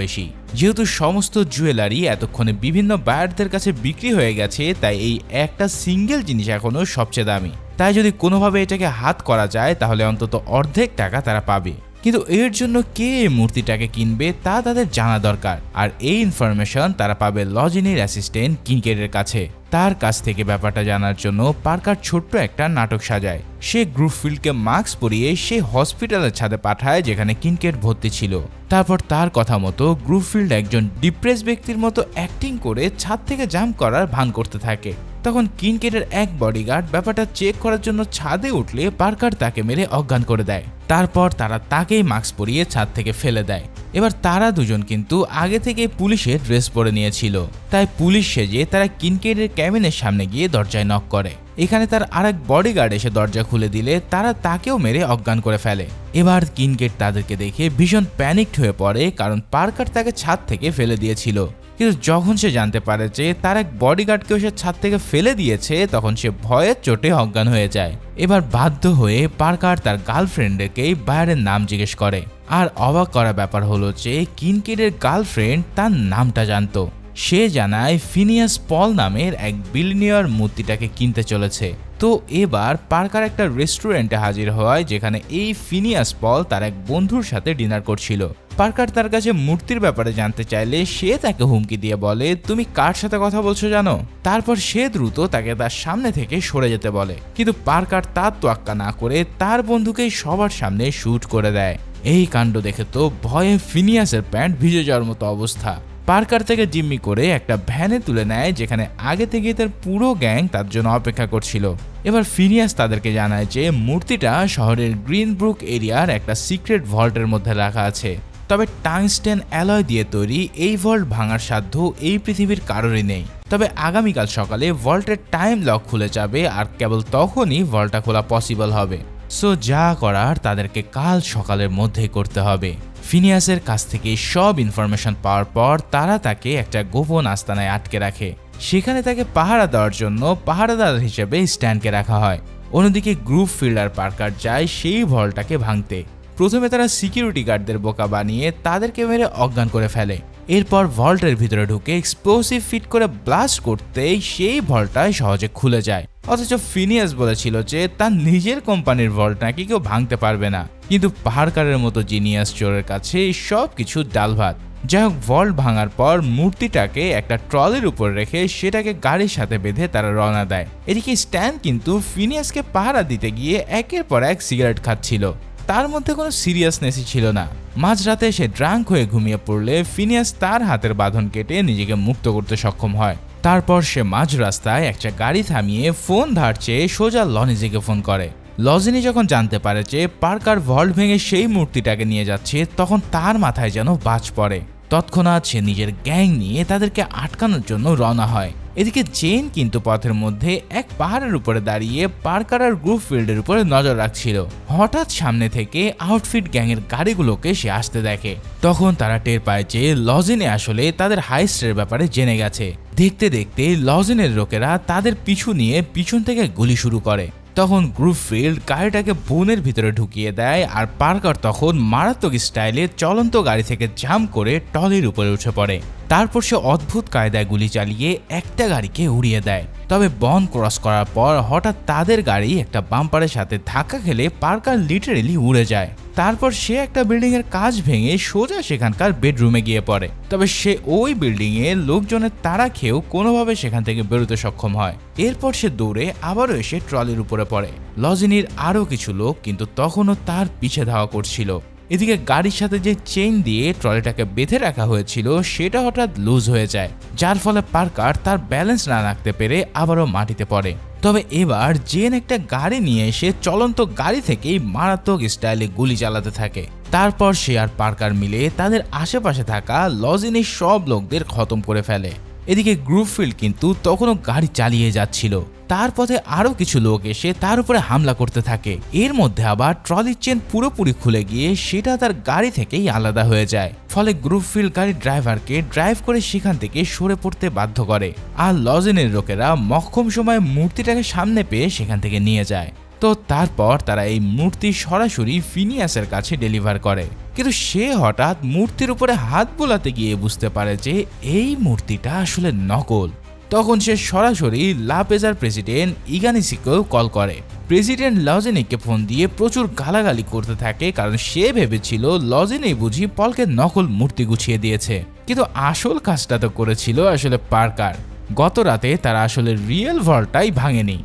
বেশি। যেহেতু সমস্ত জুয়েলারি এতক্ষণে বিভিন্ন বায়ারদের কাছে বিক্রি হয়ে গেছে, তাই এই একটা সিঙ্গেল জিনিস এখনো সবচেয়ে দামি। তাই যদি কোনোভাবে এটাকে হাত করা যায় তাহলে অন্তত অর্ধেক টাকা তারা পাবে। কিন্তু এর জন্য কে এই মূর্তিটাকে কিনবে তা তাদের জানা দরকার, আর এই ইনফরমেশন তারা পাবে লজিনির অ্যাসিস্ট্যান্ট কিনকেটের কাছে। তার কাছ থেকে ব্যাপারটা জানার জন্য পার্কার ছোট্ট একটা নাটক সাজায়। সে গ্রুপফিল্ডকে মাস্ক পরিয়ে সে হসপিটালের ছাদে পাঠায় যেখানে কিনকেট ভর্তি ছিল। তারপর তার কথা মতো গ্রুপফিল্ড একজন ডিপ্রেস ব্যক্তির মতো অ্যাক্টিং করে ছাদ থেকে জাম্প করার ভান করতে থাকে। তখন কিনকেটের এক বডিগার্ড ব্যাপারটা চেক করার জন্য ছাদে উঠলে পার্কার তাকে মেরে অজ্ঞান করে দেয়। তারপর তারা তাকেই মাস্ক পরিয়ে ছাদ থেকে ফেলে দেয়। এবার তারা দুজন কিন্তু আগে থেকে পুলিশের ড্রেস পরে নিয়েছিল, তাই পুলিশ সেজে তারা কিনকেটের ক্যাবিনের সামনে গিয়ে দরজায় নক করে। এখানে তার আরেক বডিগার্ড এসে দরজা খুলে দিলে তারা তাকেও মেরে অজ্ঞান করে ফেলে। এবার কিনকেট তাদেরকে দেখে ভীষণ প্যানিকড হয়ে পড়ে, কারণ পার্কার তাকে ছাদ থেকে ফেলে দিয়েছিল। কিন্তু যখন সে জানতে পারে যে তার এক বডিগার্ডকেও সে ছাদ থেকে ফেলে দিয়েছে তখন সে ভয়ের চোটে অজ্ঞান হয়ে যায়। এবার বাধ্য হয়ে পার্কার তার গার্লফ্রেন্ডকেই বায়ারের নাম জিজ্ঞেস করে। আর অবাক করা ব্যাপার হলো যে কিনকেটের গার্লফ্রেন্ড তার নামটা জানতো। সে জানায় ফিনিয়াস পল নামের এক বিলিয়নিয়ার মূর্তিটাকে কিনতে চলেছে। তো এবার পার্কার একটা রেস্টুরেন্টে হাজির হয় যেখানে এই ফিনিয়াস পল তার এক বন্ধুর সাথে ডিনার করছিল। পার্কার তার কাছে মূর্তির ব্যাপারে জানতে চাইলে সে তাকে হুমকি দিয়ে বলে, তুমি কার সাথে কথা বলছো জানো? তারপর সে দ্রুত তাকে তার সামনে থেকে সরে যেতে বলে, কিন্তু পার্কার তার তোয়াক্কা না করে তার বন্ধুকেই সবার সামনে শুট করে দেয়। এই কাণ্ড দেখে তো ভয়ে ফিনিয়াসের প্যান্ট ভিজে যাওয়ার মতো অবস্থা। পার্কার থেকে জিম্মি করে একটা ভ্যানে তুলে নেয়, যেখানে আগে থেকেই তার পুরো গ্যাং তার জন্য অপেক্ষা করছিল। এবার ফিনিয়াস তাদেরকে জানায় যে মূর্তিটা শহরের গ্রিনব্রুক এরিয়ার একটা সিক্রেট ভল্টের মধ্যে রাখা আছে। তবে টাংস্টেন অ্যালয় দিয়ে তৈরি এই ভল্ট ভাঙার সাধ্য এই পৃথিবীর কারোরই নেই। তবে আগামীকাল সকালে ভল্টের টাইম লক খুলে যাবে, আর কেবল তখনই ভল্টটা খোলা পসিবল হবে। সো যা করার তাদেরকে কাল সকালের মধ্যেই করতে হবে। ফিনিয়াসের কাছ থেকে সব ইনফরমেশন পাওয়ার পর তারা তাকে একটা গোপন আস্তানায় আটকে রাখে। সেখানে তাকে পাহারা দেওয়ার জন্য পাহারাদার হিসেবে স্ট্যানকে রাখা হয়। অন্যদিকে গ্রুপ ফিল্ডার পার্কার যায় সেই ভল্টটাকে ভাঙতে। প্রথমে তারা সিকিউরিটি গার্ডদের বোকা বানিয়ে তাদেরকে মেরে অজ্ঞান করে ফেলে। এরপর ভল্টের ভিতরে ঢুকে এক্সপ্লোসিভ ফিট করে ব্লাস্ট করতেই সেই ভল্টটাই সহজে খুলে যায়। অথচ ফিনিয়াস বলেছিল যে তার নিজের কোম্পানির ভল্ট নাকি কেউ ভাঙতে পারবে না, কিন্তু পাহাড়কারের মতো জিনিয়াস চোরের কাছে সব কিছু ডাল ভাত। যাই হোক, ভল্ট ভাঙার পর মূর্তিটাকে একটা ট্রলির উপর রেখে সেটাকে গাড়ির সাথে বেঁধে তারা রওনা দেয়। এদিকে স্ট্যান কিন্তু ফিনিয়াসকে পাহারা দিতে গিয়ে একের পর এক সিগারেট খাচ্ছিল। তার মধ্যে কোনো সিরিয়াসনেসই ছিল না। মাঝরাতে সে ড্রাঙ্ক হয়ে ঘুমিয়ে পড়লে ফিনিয়াস তার হাতের বাঁধন কেটে নিজেকে মুক্ত করতে সক্ষম হয়। তারপর সে মাঝ রাস্তায় একটা গাড়ি থামিয়ে ফোন ধার চেয়ে সোজা লনিজিকে ফোন করে। লজিনি যখন জানতে পারে যে পার্কার ভল্ট ভেঙে সেই মূর্তিটাকে নিয়ে যাচ্ছে, তখন তার মাথায় যেন বাজ পড়ে। তৎক্ষণাৎ সে নিজের গ্যাং নিয়ে তাদেরকে আটকানোর জন্য রওনা হয়। এদিকে জেন কিন্তু পথের মধ্যে এক পাহাড়ের উপরে দাঁড়িয়ে পার্কার আর গ্রুপ ফিল্ডের উপরে নজর রাখছিল। হঠাৎ সামনে থেকে আউটফিট গ্যাংয়ের গাড়িগুলোকে সে আসতে দেখে। তখন তারা টের পায় যে লজিনে আসলে তাদের হাইস্টের ব্যাপারে জেনে গেছে। দেখতে দেখতে লজিনের লোকেরা তাদের পিছু নিয়ে পিছন থেকে গুলি শুরু করে। তখন গ্রুপ ফিল্ড গাড়িটাকে বনের ভিতরে ঢুকিয়ে দেয়, আর পার্কার তখন মারাত্মক স্টাইলে চলন্ত গাড়ি থেকে জাম্প করে টলির উপরে উঠে পড়ে। তারপর সে অদ্ভুত কায়দায় গুলি চালিয়ে একটা গাড়িকে উড়িয়ে দেয়। তবে বন ক্রস করার পর হঠাৎ তাদের গাড়ি একটা বাম্পারের সাথে ধাক্কা খেলে পার্কার লিটারেলি উড়ে যায়। তারপর সে একটা বিল্ডিং এর কাঁচ ভেঙে সোজা সেখানকার বেডরুমে গিয়ে পড়ে। তবে সে ওই বিল্ডিং এ লোকজনের তাড়া খেয়েও কোনোভাবে সেখান থেকে বেরোতে সক্ষম হয়। এরপর সে দৌড়ে আবারও এসে ট্রলির উপরে পড়ে। লজিনির আরও কিছু লোক কিন্তু তখনও তার পিছে ধাওয়া করছিল। এদিকে গাড়ির সাথে যে চেইন দিয়ে ট্রলিটাকে বেঁধে রাখা হয়েছিল সেটা হঠাৎ লুজ হয়ে যায়, যার ফলে পার্কার তার ব্যালেন্স না রাখতে পেরে আবারও মাটিতে পড়ে। তবে এবার জেন একটা গাড়ি নিয়ে এসে চলন্ত গাড়ি থেকেই মারাত্মক স্টাইলে গুলি চালাতে থাকে। তারপর সে আর পার্কার মিলে তাদের আশেপাশে থাকা লজিনির সব লোকদের খতম করে ফেলে। এদিকে গ্রুপ ফিল্ড কিন্তু তখনও গাড়ি চালিয়ে যাচ্ছিল। তার পথে আরো কিছু লোক এসে তার উপরে হামলা করতে থাকে। এর মধ্যে আবার ট্রলির চেন পুরোপুরি খুলে গিয়ে সেটা তার গাড়ি থেকেই আলাদা হয়ে যায়। ফলে গ্রুপ ফিল্ড গাড়ির ড্রাইভারকে ড্রাইভ করে সেখান থেকে সরে পড়তে বাধ্য করে, আর লজেনের লোকেরা মক্ষম সময়ে মূর্তিটাকে সামনে পেয়ে সেখান থেকে নিয়ে যায়। তো তারপর তারা এই মূর্তি সরাসরি ফিনিয়াসের কাছে ডেলিভার করে। কিন্তু সে হঠাৎ মূর্তির উপরে হাত বোলাতে গিয়ে বুঝতে পারে যে এই মূর্তিটা আসলে নকল। তখন সে সরাসরি লা পেজার প্রেসিডেন্ট ইগানিসিকেও কল করে। প্রেসিডেন্ট লজেনিককে ফোন দিয়ে প্রচুর গালাগালি করতে থাকে, কারণ সে ভেবেছিল লজেনিক বুঝি পলকে নকল মূর্তি গুছিয়ে দিয়েছে। কিন্তু আসল কাজটা তো করেছিল আসলে পার্কার। গত রাতে তারা আসলে রিয়েল ভল্টটাই ভাঙেনি,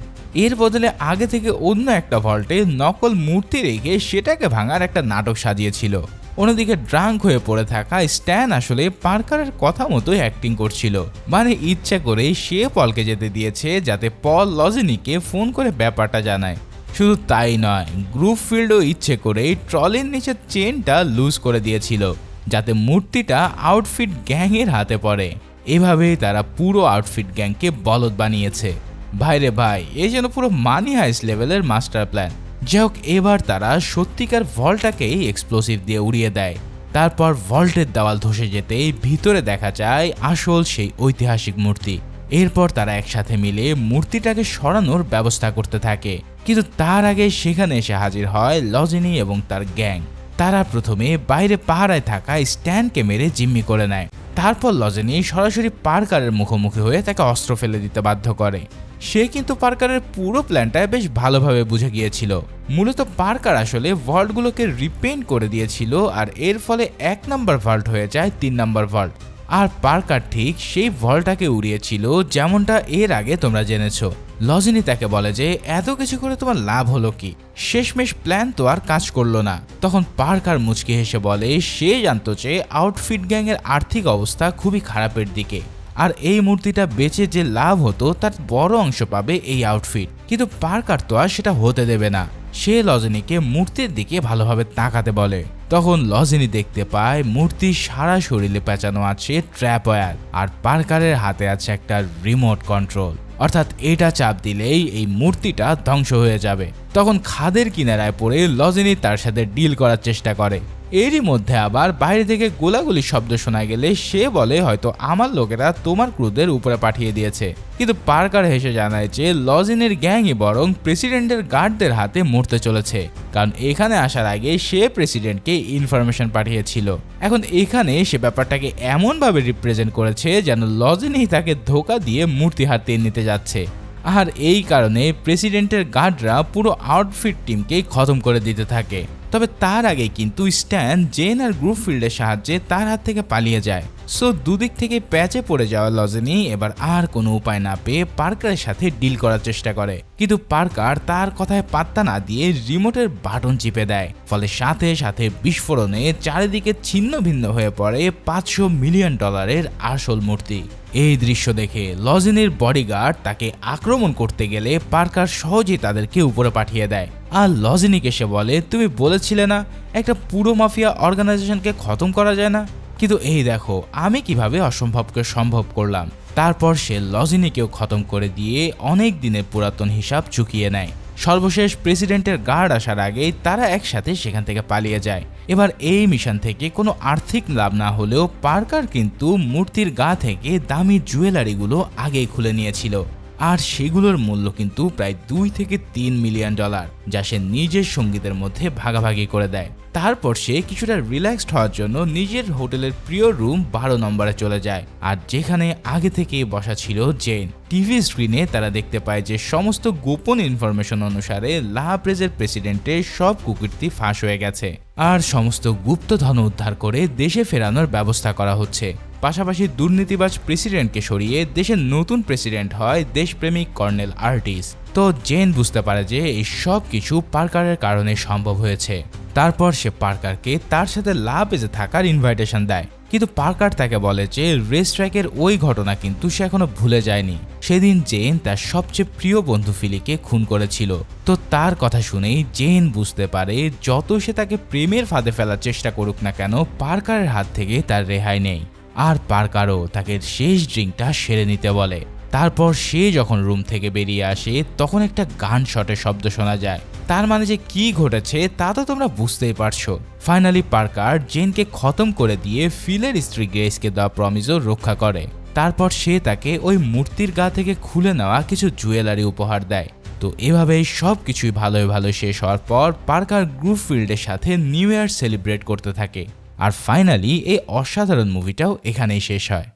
এর বদলে আগে থেকে অন্য একটা ভল্টে নকল মূর্তি রেখে সেটাকে ভাঙার একটা নাটক সাজিয়েছিল। অন্যদিকে ড্রাঙ্ক হয়ে পড়ে থাকা স্ট্যান আসলে পার্কারের কথা মতোই অ্যাক্টিং করছিল, মানে ইচ্ছা করে সে পলকে যেতে দিয়েছে যাতে পল লজেনিককে ফোন করে ব্যাপারটা জানায়। শুধু তাই নয়, গ্রুপ ফিল্ডও ইচ্ছে করেই ট্রলির নিচে চেনটা লুজ করে দিয়েছিল যাতে মূর্তিটা আউটফিট গ্যাংয়ের হাতে পড়ে। এভাবেই তারা পুরো আউটফিট গ্যাংকে বলদ বানিয়েছে। ভাইরে ভাই, এই যেন পুরো মানি হাইস্ট লেভেলের মাস্টার প্ল্যান। যাই হোক, এবার তারা সত্যিকার ভল্টটাকেই এক্সপ্লোসিভ দিয়ে উড়িয়ে দেয়। তারপর ভল্টের দেওয়াল ধসে যেতেই ভিতরে দেখা যায় আসল সেই ঐতিহাসিক মূর্তি। এরপর তারা একসাথে মিলে মূর্তিটাকে সরানোর ব্যবস্থা করতে থাকে, কিন্তু তার আগে সেখানে এসে হাজির হয় লজেনি এবং তার গ্যাং। তারা প্রথমে বাইরে পাহারায় থাকা স্ট্যানকে মেরে জিম্মি করে নেয়। তারপর লজেনি সরাসরি পার্কারের মুখোমুখি হয়ে তাকে অস্ত্র ফেলে দিতে বাধ্য করে। সে কিন্তু পার্কারের পুরো প্ল্যানটা বেশ ভালোভাবে বুঝে গিয়েছিল। মূলত পার্কার আসলে ভল্টগুলোকে রিপেইন্ট করে দিয়েছিল, আর এর ফলে 1 নম্বর ভল্ট হয়ে যায় 3 নম্বর ভল্ট। আর পার্কার ঠিক সেই ভলটাকে উড়িয়েছিল যেমনটা এর আগে তোমরা জেনেছো। লজিনি তাকে বলে যে এত কিছু করে তোমার লাভ হলো কি, শেষমেশ প্ল্যান তো আর কাজ করলো না। তখন পার্কার মুচকি হেসে বলে সে জানতো যে আউটফিট গ্যাংয়ের আর্থিক অবস্থা খুবই খারাপের দিকে, আর এই মূর্তিটা বেচে যে লাভ হতো তার বড় অংশ পাবে এই আউটফিট। কিন্তু পার্কার তো আর সেটা হতে দেবে না। সে লজিনিকে মূর্তির দিকে ভালোভাবে তাকাতে বলে। তখন লজিনি দেখতে পায় মূর্তির সারা শরীরে পেঁচানো আছে ট্র্যাপ ওয়্যার, আর পার্কারের হাতে আছে একটা রিমোট কন্ট্রোল, অর্থাৎ এটা চাপ দিলেই এই মূর্তিটা ধ্বংস হয়ে যাবে। তখন খাদের কিনারায় পড়ে লজিনি তার সাথে ডিল করার চেষ্টা করে। এরই মধ্যে আবার বাইরে থেকে গোলাগুলির শব্দ শোনা গেলে সে বলে হয়তো আমার লোকেরা তোমার ক্রুদের উপরে পাঠিয়ে দিয়েছে। কিন্তু পার্কার হেসে জানায় যে লজিনের গ্যাংই বরং প্রেসিডেন্টের গার্ডদের হাতে মরতে চলেছে, কারণ এখানে আসার আগে সে প্রেসিডেন্টকে ইনফরমেশন পাঠিয়েছিল। এখন এখানে সে ব্যাপারটাকে এমনভাবে রিপ্রেজেন্ট করেছে যেন লজিনি তাকে ধোকা দিয়ে মূর্তি হাতিয়ে নিতে যাচ্ছে। আর এই কারণে প্রেসিডেন্টের গার্ডরা পুরো আউটফিট টিমকে খতম করে দিতে থাকে। তবে তার আগে কিন্তু স্ট্যান জেন আর গ্রুপফিল্ডের সাহায্যে তার হাত থেকে পালিয়ে যায়। সো দুদিক থেকে প্যাচে পড়ে যাওয়া লজিনি এবার আর কোনো উপায় না পেয়ে পার্কারের সাথে ডিল করার চেষ্টা করে, কিন্তু পার্কার তার কথায় পাত্তা না দিয়ে রিমোটের বাটন চিপে দেয়। ফলে সাথে সাথে বিস্ফোরণে চারিদিকে ছিন্ন ভিন্ন হয়ে পড়ে $500 মিলিয়ন আসল মূর্তি। এই দৃশ্য দেখে লজিনির বডিগার্ড তাকে আক্রমণ করতে গেলে পার্কার সহজেই তাদেরকে উপরে পাঠিয়ে দেয়। আর লজিনিকে সে বলে তুমি বলেছিলে না একটা পুরো মাফিয়া অর্গানাইজেশনকে খতম করা যায় না, কিন্তু এই দেখো আমি কিভাবে অসম্ভবকে সম্ভব করলাম। তারপর সে লজিনিকেও খতম করে দিয়ে অনেক দিনের পুরাতন হিসাব চুকিয়ে নেয়। সর্বশেষ প্রেসিডেন্টের গার্ড আসার আগেই তারা একসাথে সেখান থেকে পালিয়ে যায়। এবার এই মিশন থেকে কোনো আর্থিক লাভ না হলেও পার্কার কিন্তু মূর্তির গা থেকে দামি জুয়েলারিগুলো আগেই খুলে নিয়েছিল, আর সেগুলোর মূল্য কিন্তু প্রায় $2 থেকে $3 মিলিয়ন, যা সে নিজের সঙ্গীদের মধ্যে ভাগাভাগি করে দেয়। তারপর সে কিছুটা রিল্যাক্সড হওয়ার জন্য নিজের হোটেলের প্রিয় রুম 12 নম্বরে চলে যায়, আর যেখানে আগে থেকেই বসা ছিল জেন। টিভি স্ক্রিনে তারা দেখতে পায় যে সমস্ত গোপন ইনফরমেশন অনুসারে লা প্রেজের প্রেসিডেন্টের সব কুকীর্তি ফাঁস হয়ে গেছে, আর সমস্ত গুপ্তধন উদ্ধার করে দেশে ফেরানোর ব্যবস্থা করা হচ্ছে। পাশাপাশি দুর্নীতিবাজ প্রেসিডেন্টকে সরিয়ে দেশের নতুন প্রেসিডেন্ট হয় দেশপ্রেমিক কর্নেল আর্টিস। তো জেন বুঝতে পারে যে এই সব কিছু পার্কারের কারণে সম্ভব হয়েছে। তারপর সে পার্কারকে তার সাথে লা পেজে থাকার ইনভাইটেশন দেয়, কিন্তু পার্কার তাকে বলে যে রেস ট্র্যাকের ওই ঘটনা কিন্তু সে এখনো ভুলে যায়নি। সেদিন জেন তার সবচেয়ে প্রিয় বন্ধু ফিলিকে খুন করেছিল। তো তার কথা শুনেই জেন বুঝতে পারে যত সে তাকে প্রেমের ফাঁদে ফেলার চেষ্টা করুক না কেন পার্কারের হাত থেকে তার রেহাই নেই। আর পার্কারও তাকে শেষ ড্রিঙ্কটা সেরে নিতে বলে। তারপর সে যখন রুম থেকে বেরিয়ে আসে তখন একটা গান শটের শব্দ শোনা যায়। তার মানে যে কি ঘটেছে তা তো তোমরা বুঝতেই পারছো। ফাইনালি পার্কার জেনকে খতম করে দিয়ে ফিলের স্ত্রী গ্রেসকে দেওয়া প্রমিসও রক্ষা করে। তারপর সে তাকে ওই মূর্তির গা থেকে খুলে নেওয়া কিছু জুয়েলারি উপহার দেয়। তো এভাবেই সব কিছুই ভালো শেষ হওয়ার পর পার্কার গ্রুপফিল্ডের সাথে নিউ ইয়ার সেলিব্রেট করতে থাকে। আর ফাইনালি এই অসাধারণ মুভিটাও এখানেই শেষ হয়।